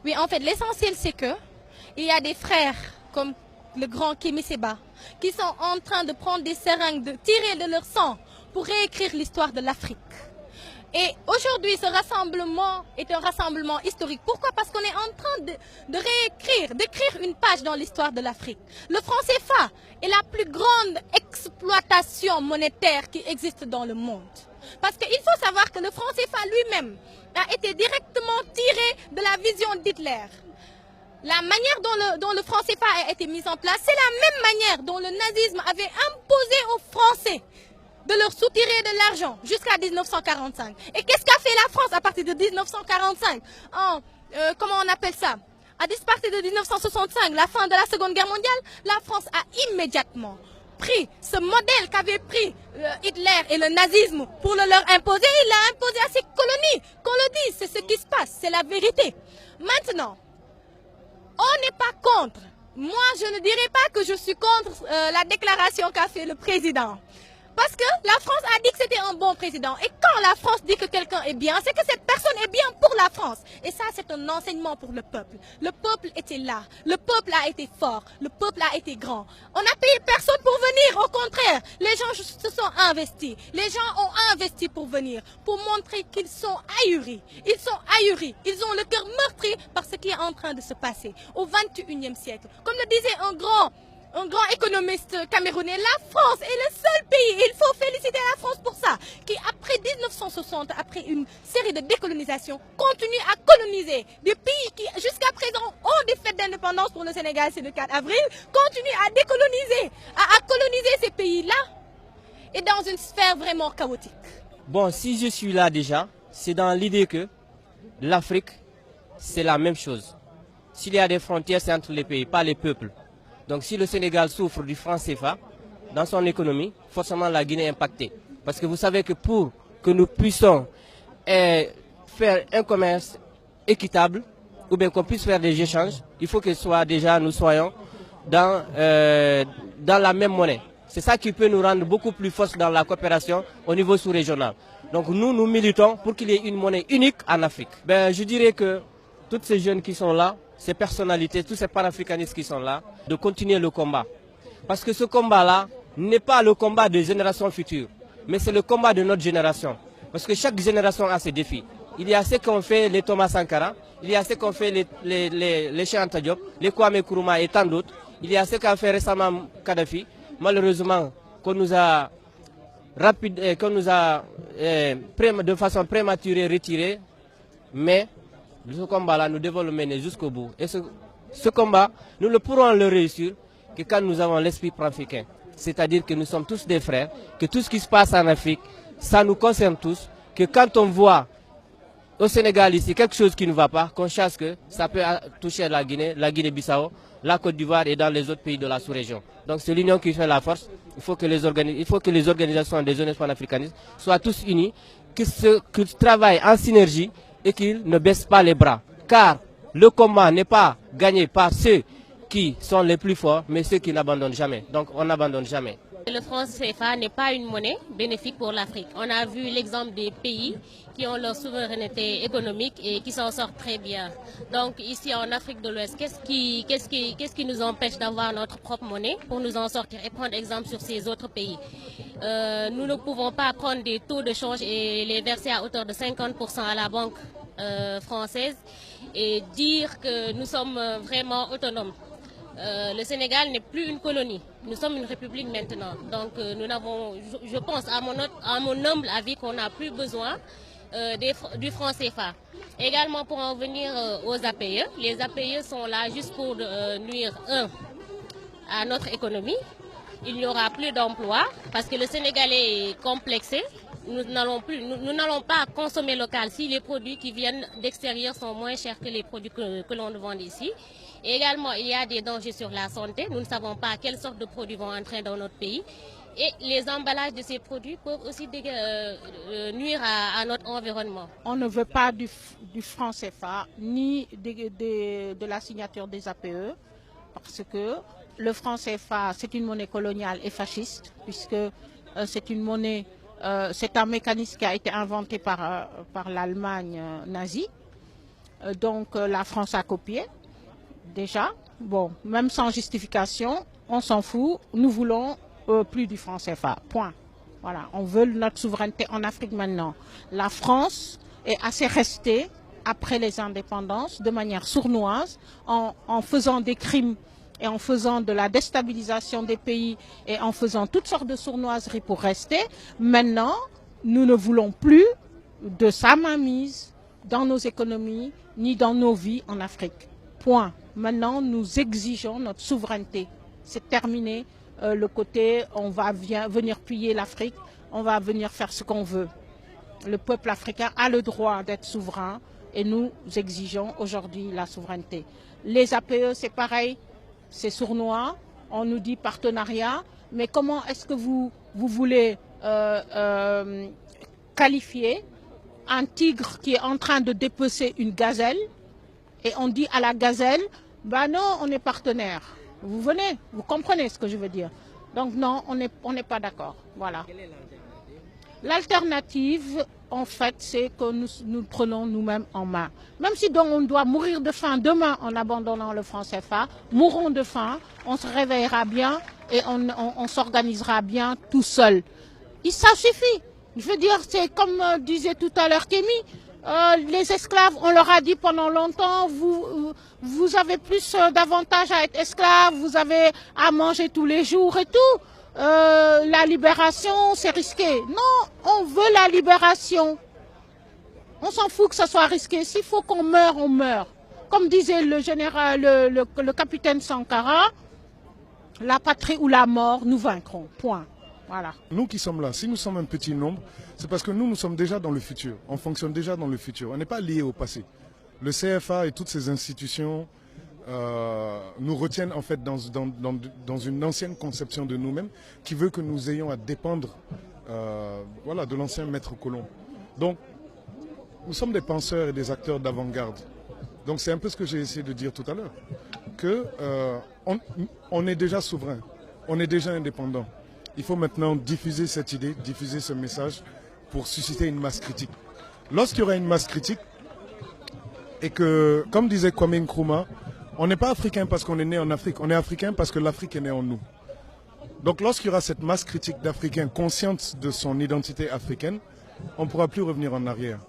Oui, en fait, l'essentiel, c'est que il y a des frères comme le grand Kémy Séba qui sont en train de prendre des seringues, de tirer de leur sang pour réécrire l'histoire de l'Afrique. Et aujourd'hui, ce rassemblement est un rassemblement historique. Pourquoi? Parce qu'on est en train de réécrire, d'écrire une page dans l'histoire de l'Afrique. Le franc CFA est la plus grande exploitation monétaire qui existe dans le monde. Parce qu'il faut savoir que le franc CFA lui-même a été directement tiré de la vision d'Hitler. La manière dont le franc CFA a été mis en place, c'est la même manière dont le nazisme avait imposé aux Français de leur soutirer de l'argent jusqu'à 1945. Et qu'est-ce qu'a fait la France à partir de 1945? Comment on appelle ça? À partir de 1965, la fin de la Seconde Guerre mondiale, la France a immédiatement pris ce modèle qu'avait pris Hitler et le nazisme pour le leur imposer. Il l'a imposé à ses colonies. Qu'on le dise, c'est ce qui se passe, c'est la vérité. Maintenant, on n'est pas contre. Moi, je ne dirais pas que je suis contre la déclaration qu'a fait le président. Parce que la France a dit que c'était un bon président. Et quand la France dit que quelqu'un est bien, c'est que cette personne est bien pour la France. Et ça, c'est un enseignement pour le peuple. Le peuple était là. Le peuple a été fort. Le peuple a été grand. On n'a payé personne pour venir. Au contraire, les gens se sont investis. Les gens ont investi pour venir, pour montrer qu'ils sont ahuris. Ils sont ahuris. Ils ont le cœur meurtri par ce qui est en train de se passer au XXIe siècle. Comme le disait un grand économiste camerounais, la France est le seul pays, il faut féliciter la France pour ça, qui après 1960, après une série de décolonisations, continue à coloniser des pays qui jusqu'à présent ont des fêtes d'indépendance. Pour le Sénégal, c'est le 4 avril, continue à décoloniser, à coloniser ces pays-là, et dans une sphère vraiment chaotique. Bon, si je suis là déjà, c'est dans l'idée que l'Afrique, c'est la même chose. S'il y a des frontières, c'est entre les pays, pas les peuples. Donc si le Sénégal souffre du franc CFA dans son économie, forcément la Guinée est impactée. Parce que vous savez que pour que nous puissions faire un commerce équitable, ou bien qu'on puisse faire des échanges, il faut que nous soyons dans la même monnaie. C'est ça qui peut nous rendre beaucoup plus forts dans la coopération au niveau sous-régional. Donc nous militons pour qu'il y ait une monnaie unique en Afrique. Je dirais que toutes ces jeunes qui sont là, ces personnalités, tous ces panafricanistes qui sont là, de continuer le combat. Parce que ce combat-là n'est pas le combat des générations futures, mais c'est le combat de notre génération. Parce que chaque génération a ses défis. Il y a ce qu'ont fait les Thomas Sankara, il y a ce qu'ont fait les Cheikh Anta Diop, les Kwame Nkrumah et tant d'autres. Il y a ce qu'a fait récemment Kadhafi, malheureusement qu'on nous a de façon prématurée retiré, mais ce combat-là, nous devons le mener jusqu'au bout. Et ce combat, nous ne pourrons le réussir que quand nous avons l'esprit panafricain. C'est-à-dire que nous sommes tous des frères, que tout ce qui se passe en Afrique, ça nous concerne tous, que quand on voit au Sénégal ici quelque chose qui ne va pas, qu'on sache que ça peut toucher la Guinée-Bissau, la Côte d'Ivoire et dans les autres pays de la sous-région. Donc c'est l'union qui fait la force. Il faut que les organisations des jeunesses panafricanistes soient tous unis, qu'ils travaillent en synergie et qu'ils ne baissent pas les bras. Car le combat n'est pas gagné par ceux qui sont les plus forts, mais ceux qui n'abandonnent jamais. Donc on n'abandonne jamais. Le franc CFA n'est pas une monnaie bénéfique pour l'Afrique. On a vu l'exemple des pays qui ont leur souveraineté économique et qui s'en sortent très bien. Donc ici en Afrique de l'Ouest, qu'est-ce qui nous empêche d'avoir notre propre monnaie pour nous en sortir et prendre exemple sur ces autres pays? Nous ne pouvons pas prendre des taux de change et les verser à hauteur de 50% à la banque française et dire que nous sommes vraiment autonomes. Le Sénégal n'est plus une colonie, nous sommes une république maintenant. Donc nous n'avons, je pense à mon humble avis, qu'on n'a plus besoin du franc CFA. Également pour en venir aux APE, les APE sont là juste pour nuire à notre économie. Il n'y aura plus d'emplois parce que le Sénégalais est complexé. Nous n'allons pas consommer local si les produits qui viennent d'extérieur sont moins chers que les produits que l'on vend ici. Et également, il y a des dangers sur la santé. Nous ne savons pas quelle sorte de produits vont entrer dans notre pays. Et les emballages de ces produits peuvent aussi nuire à notre environnement. On ne veut pas du franc CFA ni de la signature des APE parce que le franc CFA, c'est une monnaie coloniale et fasciste puisque c'est une monnaie, c'est un mécanisme qui a été inventé par l'Allemagne nazie. Donc la France a copié, déjà. Bon, même sans justification, on s'en fout. Nous voulons plus du franc CFA. Point. Voilà, on veut notre souveraineté en Afrique maintenant. La France est assez restée après les indépendances de manière sournoise en faisant des crimes et en faisant de la déstabilisation des pays et en faisant toutes sortes de sournoiseries pour rester. Maintenant, nous ne voulons plus de sa mainmise dans nos économies ni dans nos vies en Afrique. Point. Maintenant, nous exigeons notre souveraineté. C'est terminé. Le côté on va venir piller l'Afrique, on va venir faire ce qu'on veut. Le peuple africain a le droit d'être souverain et nous exigeons aujourd'hui la souveraineté. Les APE, c'est pareil, c'est sournois, on nous dit partenariat, mais comment est-ce que vous voulez qualifier un tigre qui est en train de dépecer une gazelle et on dit à la gazelle, bah non, on est partenaire. Vous venez, vous comprenez ce que je veux dire. Donc non, on n'est pas d'accord. Voilà. L'alternative, en fait, c'est que nous prenons nous-mêmes en main. Même si donc on doit mourir de faim demain en abandonnant le franc CFA, mourons de faim, on se réveillera bien et on s'organisera bien tout seul. Et ça suffit. Je veux dire, c'est comme disait tout à l'heure Kémy, les esclaves, on leur a dit pendant longtemps, vous avez plus d'avantages à être esclave, vous avez à manger tous les jours et tout. La libération, c'est risqué. Non, on veut la libération. On s'en fout que ça soit risqué. S'il faut qu'on meure, on meurt. Comme disait le général, le capitaine Sankara, la patrie ou la mort, nous vaincrons. Point. Voilà. Nous qui sommes là, si nous sommes un petit nombre, c'est parce que nous sommes déjà dans le futur. On fonctionne déjà dans le futur. On n'est pas lié au passé. Le CFA et toutes ces institutions nous retiennent en fait dans une ancienne conception de nous-mêmes qui veut que nous ayons à dépendre voilà, de l'ancien maître colon. Donc, nous sommes des penseurs et des acteurs d'avant-garde. Donc c'est un peu ce que j'ai essayé de dire tout à l'heure. On est déjà souverain, on est déjà indépendant. Il faut maintenant diffuser cette idée, diffuser ce message pour susciter une masse critique. Lorsqu'il y aura une masse critique, et que, comme disait Kwame Nkrumah, on n'est pas africain parce qu'on est né en Afrique, on est africain parce que l'Afrique est née en nous. Donc lorsqu'il y aura cette masse critique d'Africains consciente de son identité africaine, on ne pourra plus revenir en arrière.